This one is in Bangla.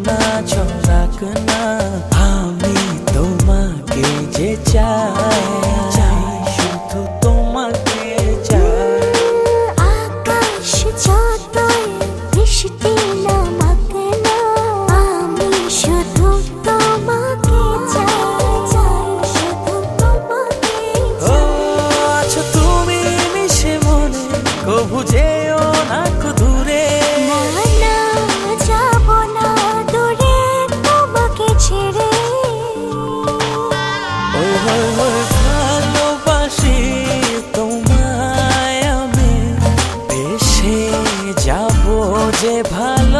না ছড়াক না, আমি তোমাকে যে চাই, শুধু তোমাকে চাই। আকাশ যতই বৃষ্টি নামাক না, আমি শুধু তোমাকে চাই, শুধু তোমাকে ও আচ্ছা তুমি মিশে মনে কবু যেও না দূরে, না না যাব না দূরে তোমাকে ছেড়ে। ওই ভালোবাসি তোমায় আমি, বেশে যাব যে ভালো